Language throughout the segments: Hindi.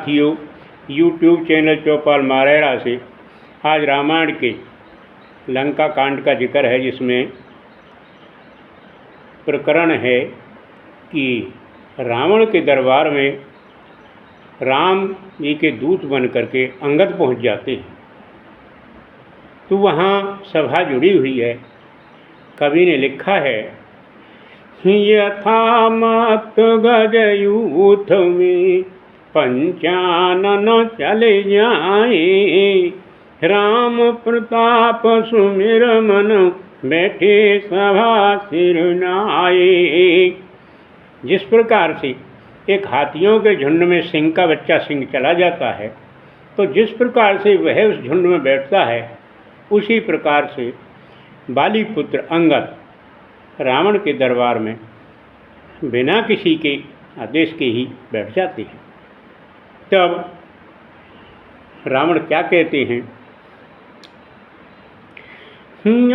साथियों, यूट्यूब चैनल चौपाल मारेरा से आज रामायण के लंका कांड का जिक्र है, जिसमें प्रकरण है कि रावण के दरबार में राम जी के दूत बन करके अंगद पहुंच जाते हैं। तो वहाँ सभा जुड़ी हुई है। कवि ने लिखा है, यथा मत गजयूथ में पंचानन चले जाए, राम प्रताप सुमिर मन बैठे सभा सिर नाए। जिस प्रकार से एक हाथियों के झुंड में सिंह का बच्चा सिंह चला जाता है, तो जिस प्रकार से वह उस झुंड में बैठता है, उसी प्रकार से बाली पुत्र अंगद रावण के दरबार में बिना किसी के आदेश के ही बैठ जाते हैं। तब रावण क्या कहते हैं,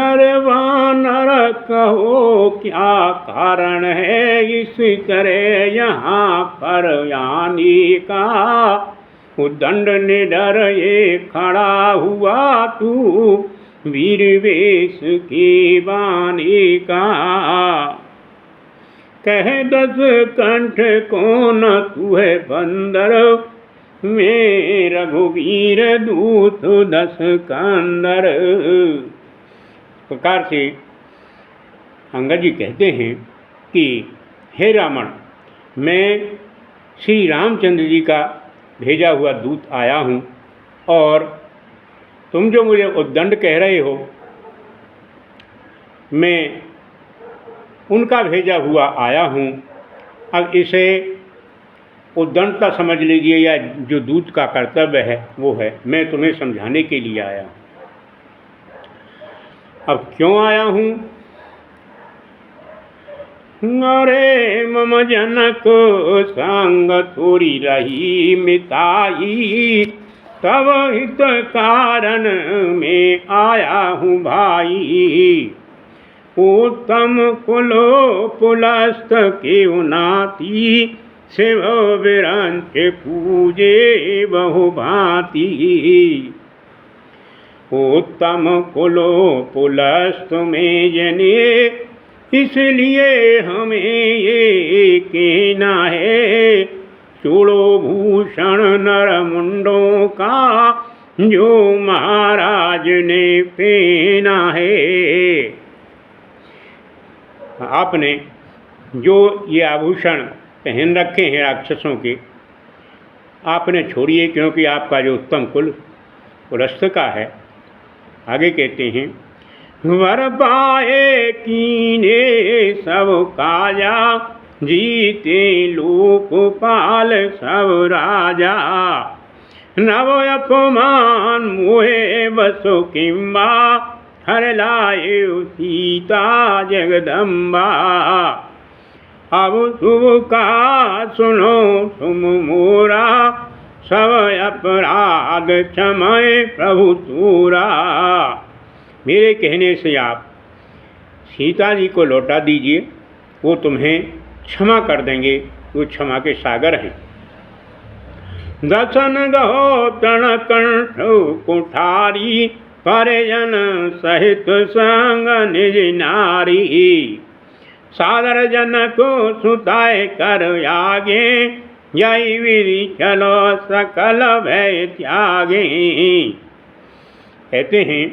अरे वानर कहो क्या कारण है इस तरह यहाँ पर आने का, उद्दंड निडर ये खड़ा हुआ तू वीर वेश की बानी का। कह दस कंठ कौन तू है बंदर, मैं रघुवीर दूत दस कंदर। प्रकार से अंगद जी कहते हैं कि हे रावण, मैं श्री रामचंद्र जी का भेजा हुआ दूत आया हूँ, और तुम जो मुझे उद्दंड कह रहे हो, मैं उनका भेजा हुआ आया हूँ। अब इसे उद्दंडता समझ लीजिए, या जो दूत का कर्तव्य है वो है, मैं तुम्हें समझाने के लिए आया हूँ। अब क्यों आया हूँ? अरे मम जनक संग थोड़ी रही मिताई, तब हित कारण में आया हूँ भाई। उत्तम कुलो पुलस्त के नाती, शिव विरंच पूजे बहु भांति। उत्तम कुलो पुलस्त में जने, इसलिए हमें ये कहना है, चूड़ो भूषण नर मुंडों का जो महाराज ने पहना है। आपने जो ये आभूषण पहन रखे हैं राक्षसों के, आपने छोड़िए, क्योंकि आपका जो उत्तम कुल पुलस्त का है। आगे कहते हैं, वर पाए कीने सब काजा, जीते लोकपाल सब राजा। नव अपमान मोहे बसो किम्बा, हर लाए सीता जगदम्बा। अब शुभ का सुनो तुम मोरा, सब अपराध क्षमय प्रभु तूरा। मेरे कहने से आप सीता जी को लौटा दीजिए, वो तुम्हें क्षमा कर देंगे, वो क्षमा के सागर हैं। दसन गहो तण कंठ कुठारी, परिजन सहित संग निज नारी। सादर जन को सुताए कर आगे, जय विधि चलो सकल भय त्यागे। कहते हैं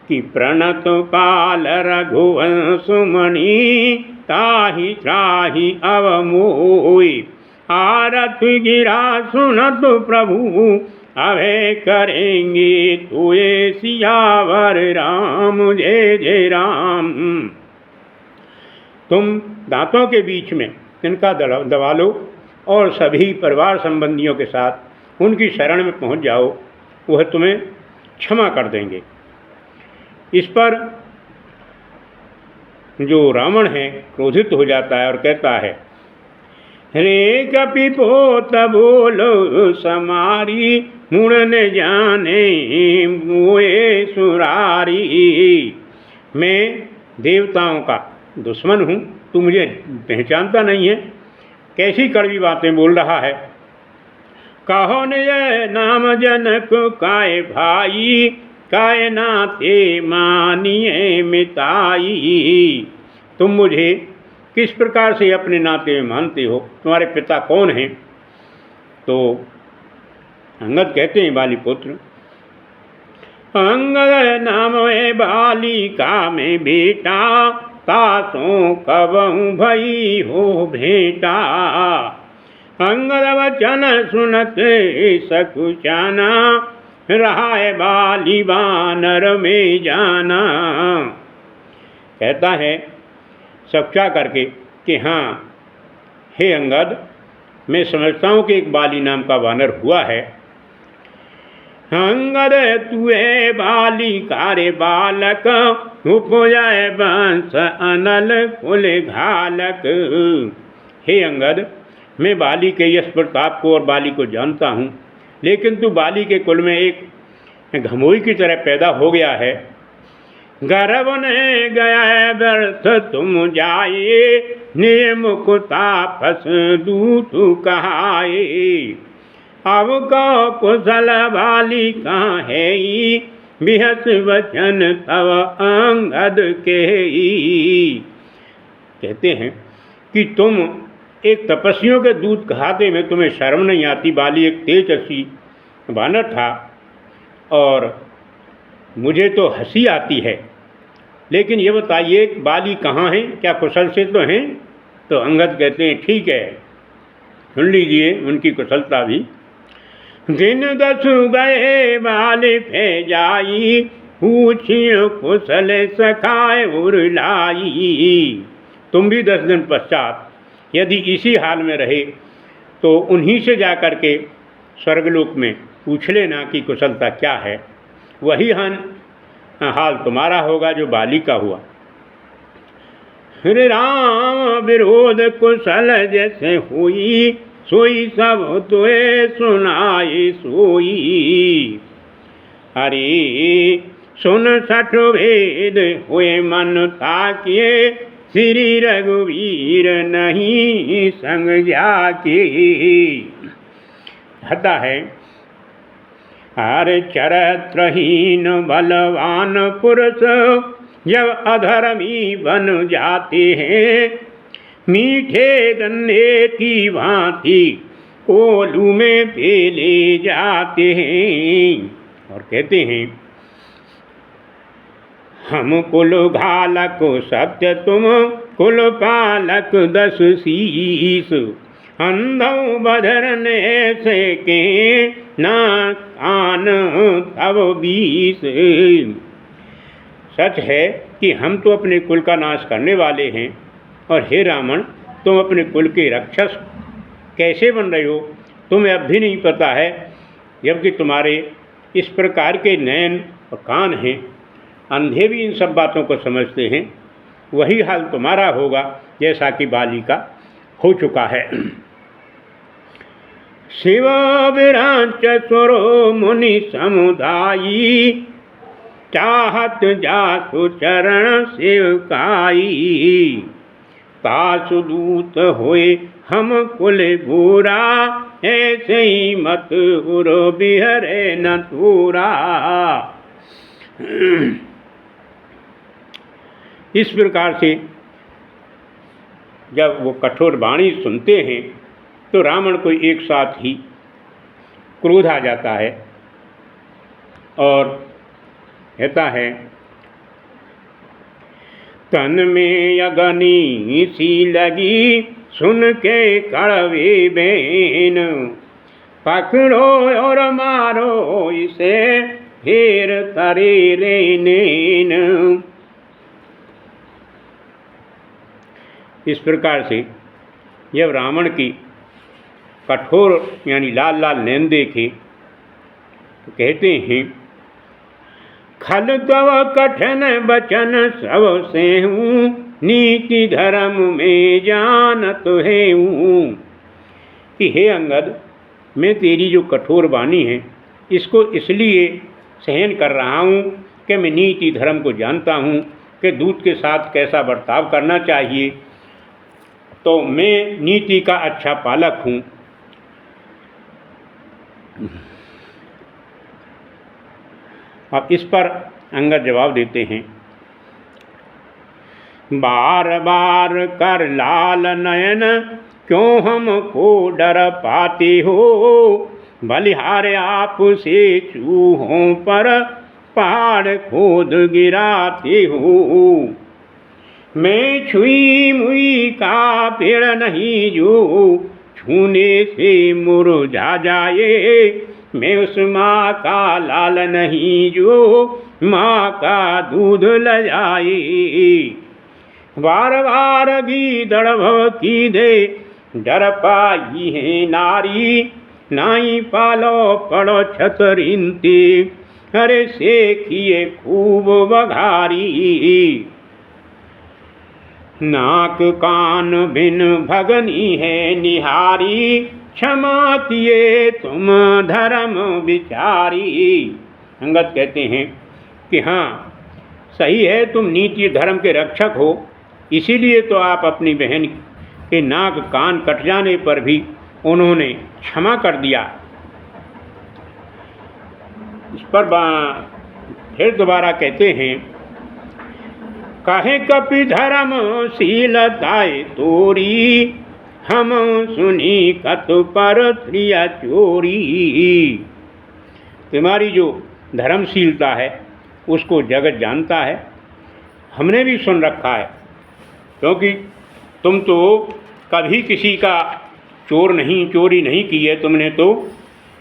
कि प्रणत पाल रघुवंश मणि, ताहि त्राहि अवमोहि। आरथ गिरा सुनत प्रभु, अभय करेंगे तुए सियावर राम जय जय राम। तुम दांतों के बीच में इनका दबा लो, और सभी परिवार संबंधियों के साथ उनकी शरण में पहुंच जाओ, वह तुम्हें क्षमा कर देंगे। इस पर जो रावण है क्रोधित हो जाता है और कहता है, रे कपि पोत बोलो समारी, मुड़ न जाने मोए सुरारी। मैं देवताओं का दुश्मन हूँ, तू मुझे पहचानता नहीं है, कैसी कड़वी बातें बोल रहा है। कहो ने ये नाम जनक काय भाई, काय नाते मानिए मिताई। तुम मुझे किस प्रकार से अपने नाते में मानते हो, तुम्हारे पिता कौन हैं? तो अंगद कहते हैं बाली पुत्र, अंगद नाम है बालिका में बेटा, तासों कबहू भई हो भेटा। अंगद वचन सुनत सकुचाना, रहा है बाली बानर में जाना। कहता है सख्या करके कि हाँ हे अंगद, मैं समझता हूँ कि एक बाली नाम का वानर हुआ है। अंगद तू है बाली कारे बालक, उपजाए बंश अनल कुल घालक। हे अंगद, मैं बाली के यश प्रताप को और बाली को जानता हूँ, लेकिन तू बाली के कुल में एक घमोई की तरह पैदा हो गया है। गर्भ ने गया व्यर्थ तुम जाए, निर्मुख तापस दूत कहाए। अब को कुशल बाली कहाँ है, बिहस वचन तव अंगद के। कहते हैं कि तुम एक तपस्वियों के दूत कहाते में तुम्हें शर्म नहीं आती। बाली एक तेजस्वी वानर था और मुझे तो हंसी आती है, लेकिन ये बताइए बाली कहाँ हैं, क्या कुशल से तो हैं? तो अंगद कहते हैं ठीक है, सुन लीजिए उनकी कुशलता भी। दिन 10 गए बाली फे जाई, पूछियो कुशल सखाए उरलाई। तुम भी 10 दिन पश्चात यदि इसी हाल में रहे तो उन्हीं से जा कर के स्वर्गलोक में पूछ लेना कि कुशलता क्या है। वही हाल तुम्हारा होगा जो बाली का हुआ। श्री राम विरोध कुशल जैसे हुई, सोई सब तुए सुनाई सोई। हरि सुन 60 भेद हुए मन ताकिए, श्री रघुवीर नहीं संग जाके। हता है हर चरित्रहीन बलवान पुरुष, जब अधर्मी बन जाते हैं, मीठे गन्ने की भांति कोलू में पेले जाते हैं। और कहते हैं हम कुल घालक सत्य तुम कुल पालक 10 शीस, अंधौ बधरने से के ना कान तब 20। सच है कि हम तो अपने कुल का नाश करने वाले हैं, और हे रावण तुम अपने कुल के रक्षक कैसे बन रहे हो? तुम्हें अब भी नहीं पता है, जबकि तुम्हारे इस प्रकार के नयन और कान हैं, अंधे भी इन सब बातों को समझते हैं। वही हाल तुम्हारा होगा जैसा कि बाली का हो चुका है। शिव विरांच सुरो मुनि समुदायी, चाहत जासु चरण सेवकाई। तासु दूत होए हम कुल बुरा, ऐसे ही मत उरो बिहरे न तूरा। इस प्रकार से जब वो कठोर वाणी सुनते हैं तो रावण को एक साथ ही क्रोध आ जाता है और कहता है तन में अग्नि सी लगी, सुन के कड़वे बैन, पकड़ो और मारो इसे फिर तरे रेनेन। इस प्रकार से जब रावण की कठोर यानी लाल लाल नैन देखे तो कहते हैं खल तव कठिन बचन सब से हूँ, नीति धर्म में जानत है हूँ। कि हे अंगद, मैं तेरी जो कठोर वाणी है इसको इसलिए सहन कर रहा हूँ कि मैं नीति धर्म को जानता हूँ कि दूत के साथ कैसा बर्ताव करना चाहिए, तो मैं नीति का अच्छा पालक हूँ। अब इस पर अंगद जवाब देते हैं, बार बार कर लाल नयन क्यों हमको डर पाते हो, बलिहारे आप से चूहों पर पहाड़ खोद गिराते हो। मैं छुई मुई का पेड़ नहीं जो छूने से मुरझा जाए, मैं उस माँ का लाल नहीं जो माँ का दूध ल जाए। बार बार गीदड़ भव की दे डर पाई है नारी, नाई पालो पड़ो छतरिंती हरे से किए खूब बघारी। नाक कान बिन भगनी है निहारी, क्षमा किए तुम धर्म विचारी। अंगद कहते हैं कि हाँ सही है, तुम नीति धर्म के रक्षक हो, इसीलिए तो आप अपनी बहन के नाक कान कट जाने पर भी उन्होंने क्षमा कर दिया। इस पर फिर दोबारा कहते हैं, काहे कपि धर्म शीलताए तोरी, हम सुनी कत पर त्रिया चोरी। तुम्हारी जो धर्मशीलता है उसको जगत जानता है, हमने भी सुन रखा है, क्योंकि तुम तो कभी किसी का चोरी नहीं की है, तुमने तो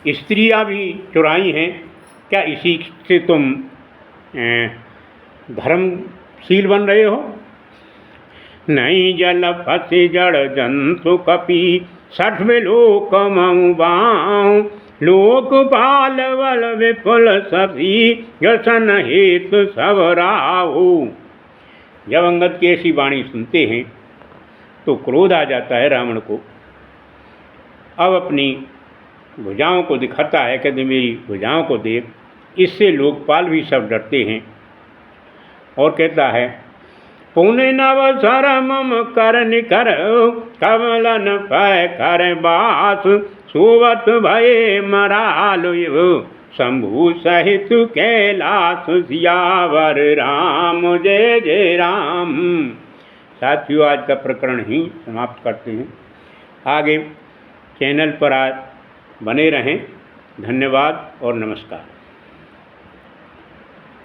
स्त्रियां भी चुराई हैं, क्या इसी से तुम धर्मशील बन रहे हो? नहीं जल फसे जड़ जंतु कपि 60वें लोक मऊ बाऊं, लोकपाल बल विपुल सभी व्यसन हेतु सब राहु। जब अंगद की ऐसी वाणी सुनते हैं तो क्रोध आ जाता है रावण को। अब अपनी भुजाओं को दिखाता है, कहते मेरी भुजाओं को देख। इससे लोकपाल भी सब डरते हैं और कहता है, पुण्य नव सर मम कर निकर, कमलन पै कर बास, सुवत भये मरालु शंभु सहित कैलाश, सियावर राम जय जय राम। साथियों, आज का प्रकरण ही समाप्त करते हैं। आगे चैनल पर आज बने रहें। धन्यवाद और नमस्कार।